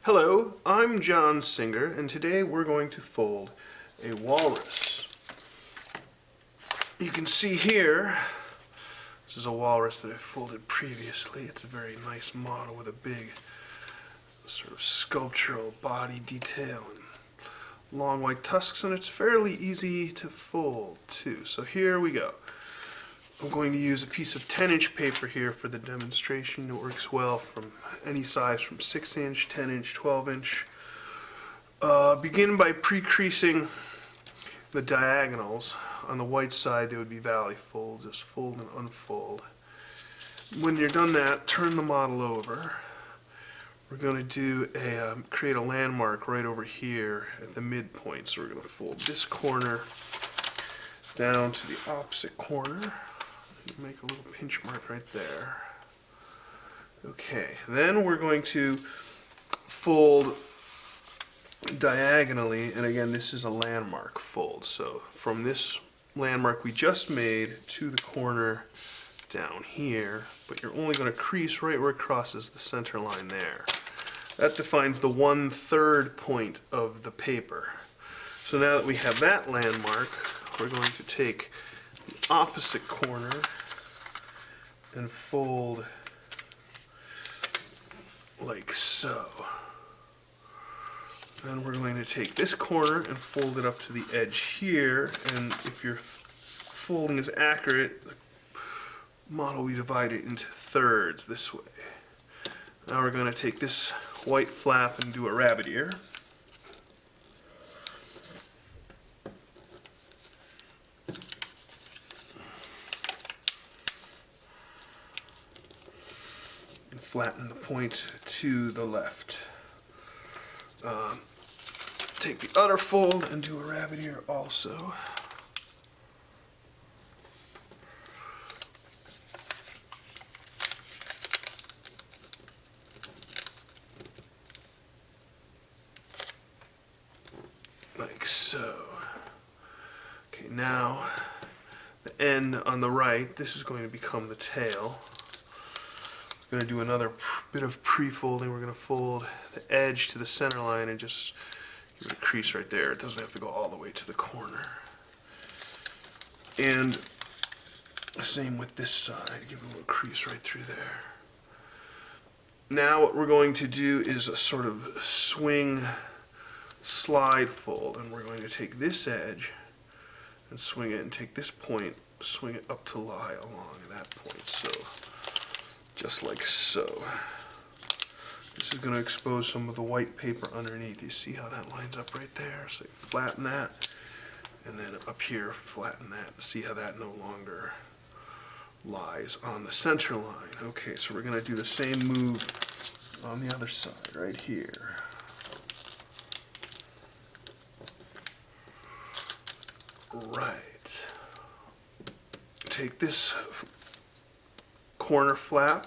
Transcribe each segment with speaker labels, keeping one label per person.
Speaker 1: Hello, I'm John Singer, and today we're going to fold a walrus. You can see here, this is a walrus that I folded previously. It's a very nice model with a big sort of sculptural body detail and long white tusks, and it's fairly easy to fold too. So here we go. I'm going to use a piece of 10-inch paper here for the demonstration. It works well from any size, from 6-inch, 10-inch, 12-inch. Begin by pre-creasing the diagonals. On the white side, they would be valley folds. Just fold and unfold. When you're done that, turn the model over. We're going to create a landmark right over here at the midpoint. So we're going to fold this corner down to the opposite corner. Make a little pinch mark right there. Okay, then we're going to fold diagonally, and again, this is a landmark fold. So from this landmark we just made to the corner down here, but you're only going to crease right where it crosses the center line there. That defines the 1/3 point of the paper. So now that we have that landmark, we're going to take the opposite corner and fold like so. Then we're going to take this corner and fold it up to the edge here, and if your folding is accurate, the model we divide it into thirds this way. Now we're going to take this white flap and do a rabbit ear. Flatten the point to the left. Take the other fold and do a rabbit ear also. Like so. Okay, now the end on the right, this is going to become the tail. We're going to do another bit of pre-folding. We're going to fold the edge to the center line and just give it a crease right there. It doesn't have to go all the way to the corner. And same with this side. Give it a little crease right through there. Now what we're going to do is a sort of swing slide fold, and we're going to take this edge and swing it, and take this point, swing it up to lie along that point. So just like so. This is going to expose some of the white paper underneath. You see how that lines up right there? So you flatten that, and then up here flatten that. See how that no longer lies on the center line. Okay, so we're going to do the same move on the other side right here. Right. Take this corner flap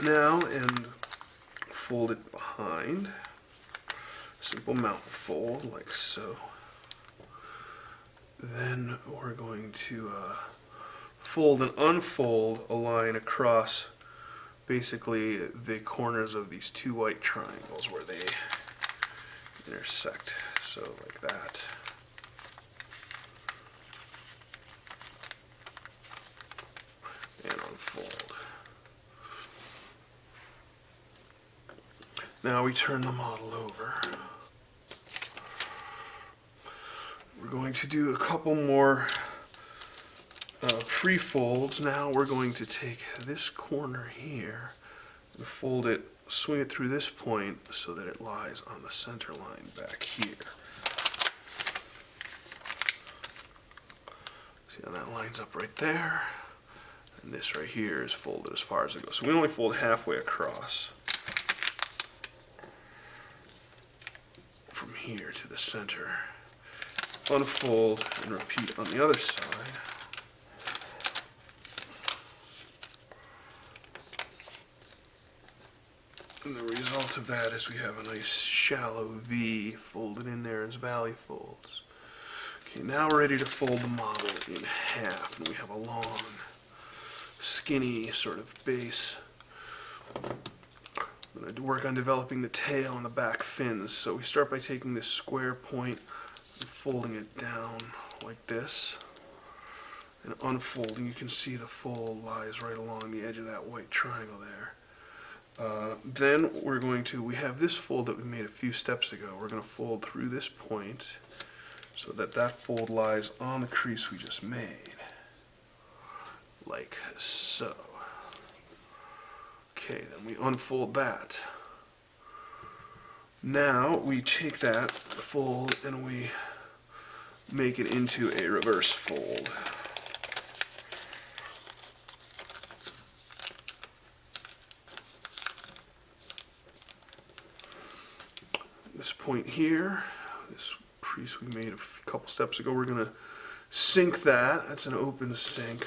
Speaker 1: now and fold it behind. Simple mountain fold like so. Then we're going to fold and unfold a line across basically the corners of these two white triangles where they intersect. So like that. And unfold. Now we turn the model over. We're going to do a couple more pre-folds. Now we're going to take this corner here and fold it, swing it through this point so that it lies on the center line back here. See how that lines up right there? And this right here is folded as far as it goes. So we only fold halfway across from here to the center. Unfold and repeat on the other side. And the result of that is we have a nice shallow V folded in there as valley folds. Okay, now we're ready to fold the model in half, and we have a long, skinny sort of base. going to work on developing the tail and the back fins. So we start by taking this square point and folding it down like this. And unfolding, you can see the fold lies right along the edge of that white triangle there. Then we have this fold that we made a few steps ago. We're going to fold through this point so that that fold lies on the crease we just made, like so. Okay, then we unfold that. Now we take that fold and we make it into a reverse fold. This point here, this crease we made a couple steps ago, we're going to sink that. That's an open sink.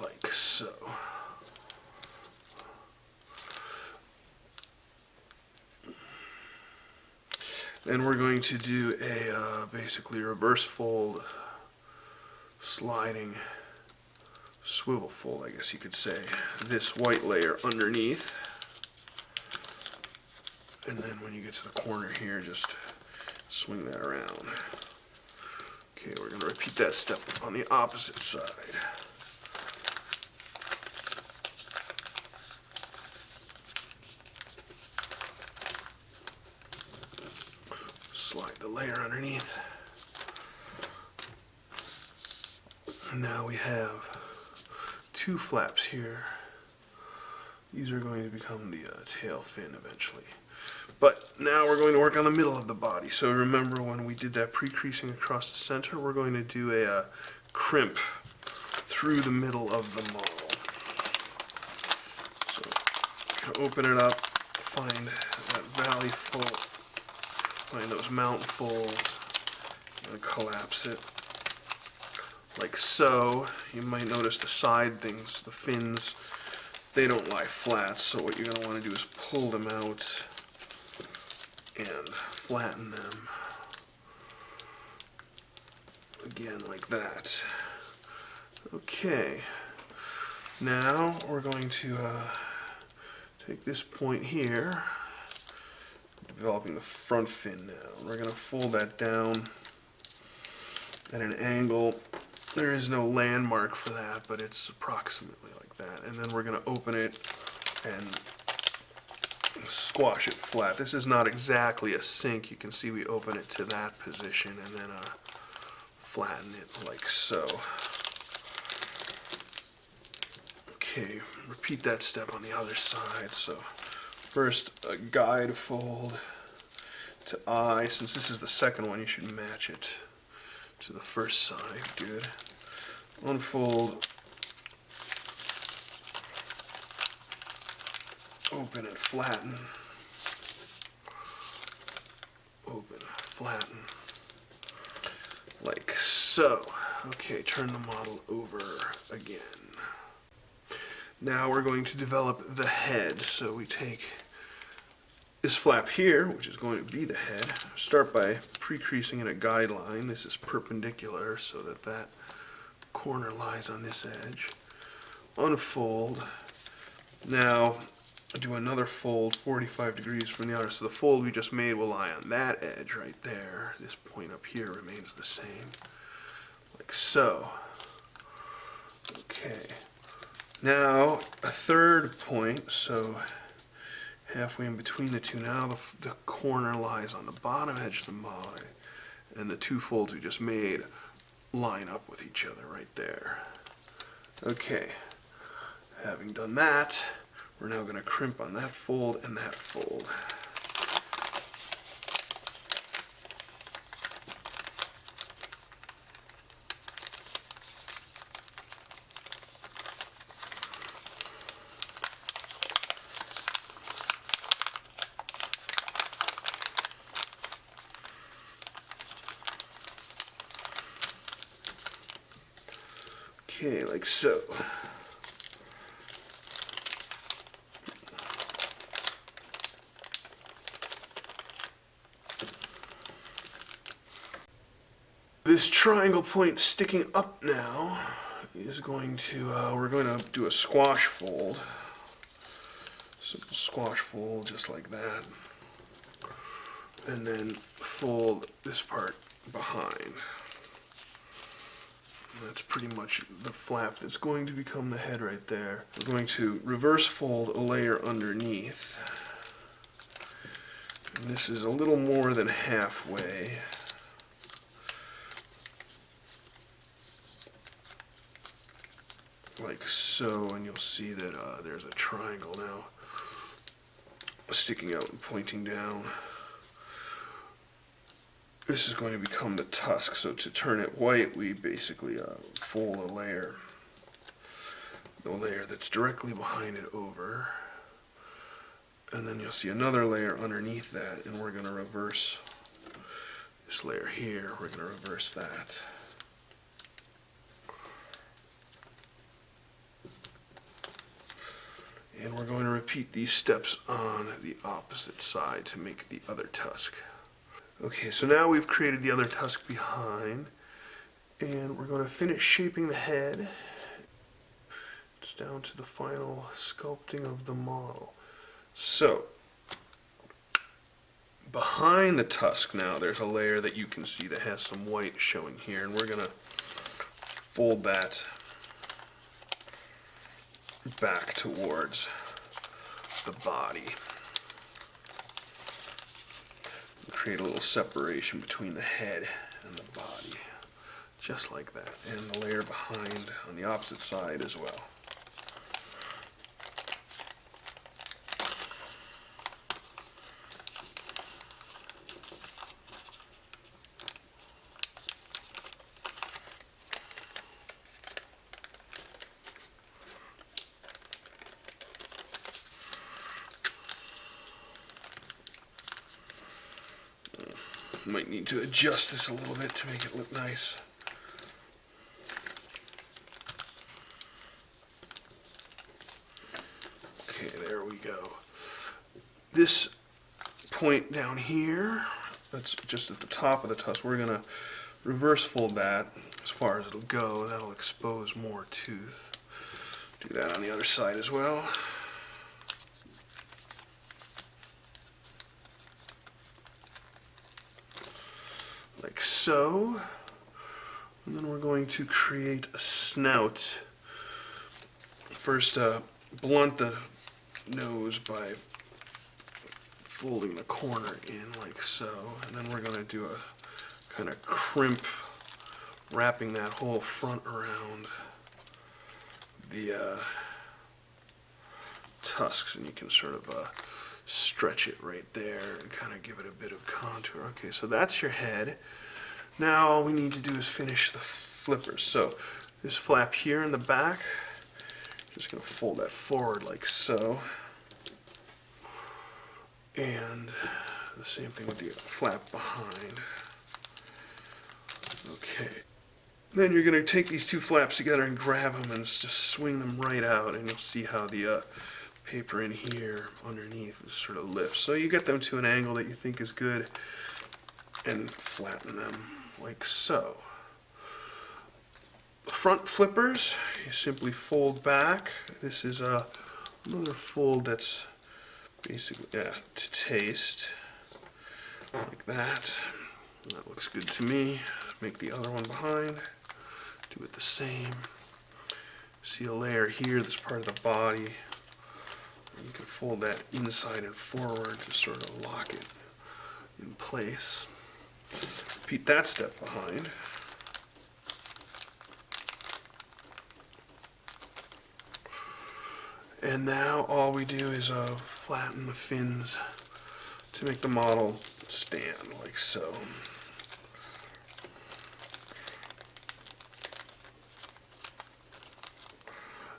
Speaker 1: Like so. Then we're going to do a basically reverse fold, sliding swivel fold, I guess you could say. This white layer underneath, and then when you get to the corner here, just swing that around. Okay, we're going to repeat that step on the opposite side. Slide the layer underneath. And now we have two flaps here. These are going to become the tail fin eventually. But now we're going to work on the middle of the body. So remember when we did that pre-creasing across the center, we're going to do a crimp through the middle of the model. So I'm going to open it up, find that valley fold, find those mountain folds, and collapse it. Like so. You might notice the side things, the fins, they don't lie flat, so what you're going to want to do is pull them out and flatten them. Again, like that. Okay. Now we're going to take this point here, developing the front fin now. We're going to fold that down at an angle. There is no landmark for that, but it's approximately like that. And then we're going to open it and squash it flat. This is not exactly a sink. You can see we open it to that position and then flatten it like so. Okay, repeat that step on the other side. So first a guide fold to eye. Since this is the second one, you should match it to the first side. Good. Unfold, open and flatten, open, flatten, like so. Okay, turn the model over again. Now we're going to develop the head. So we take this flap here, which is going to be the head, start by pre-creasing in a guideline. This is perpendicular so that that corner lies on this edge. Unfold. Now do another fold 45 degrees from the outer. So the fold we just made will lie on that edge right there. This point up here remains the same. Like so. Okay. Now a third point, so halfway in between the two. Now the corner lies on the bottom edge of the model, and the two folds we just made line up with each other right there. Okay, having done that, we're now going to crimp on that fold and that fold. Okay, like so. This triangle point sticking up now is going to, we're going to do a squash fold. Simple squash fold, just like that. And then fold this part behind. That's pretty much the flap that's going to become the head right there. We're going to reverse fold a layer underneath. And this is a little more than halfway. Like so, and you'll see that there's a triangle now sticking out and pointing down. This is going to become the tusk, so to turn it white, we basically fold a layer. The layer that's directly behind it over. And then you'll see another layer underneath that, and we're going to reverse this layer here. We're going to reverse that. And we're going to repeat these steps on the opposite side to make the other tusk. Okay, so now we've created the other tusk behind, and we're going to finish shaping the head. It's down to the final sculpting of the model. So, behind the tusk now, there's a layer that you can see that has some white showing here, and we're going to fold that back towards the body. Create a little separation between the head and the body, just like that, and the layer behind on the opposite side as well. Might need to adjust this a little bit to make it look nice. Okay, there we go. This point down here, that's just at the top of the tusk, we're going to reverse fold that as far as it'll go. That'll expose more tooth. Do that on the other side as well. Like so. And then we're going to create a snout. First, blunt the nose by folding the corner in like so. And then we're going to do a kind of crimp, wrapping that whole front around the tusks, and you can sort of stretch it right there and kind of give it a bit of contour. Okay, so that's your head. Now all we need to do is finish the flippers. So this flap here in the back, just going to fold that forward like so. And the same thing with the flap behind. Okay. Then you're going to take these two flaps together and grab them and just swing them right out, and you'll see how the paper in here underneath sort of lifts. So you get them to an angle that you think is good and flatten them like so. The front flippers, you simply fold back. This is another fold that's basically to taste, like that. That looks good to me. Make the other one behind. Do it the same. See a layer here that's part of the body. You can fold that inside and forward to sort of lock it in place. Repeat that step behind. And now all we do is flatten the fins to make the model stand like so.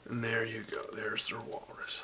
Speaker 1: And there you go, there's their walrus.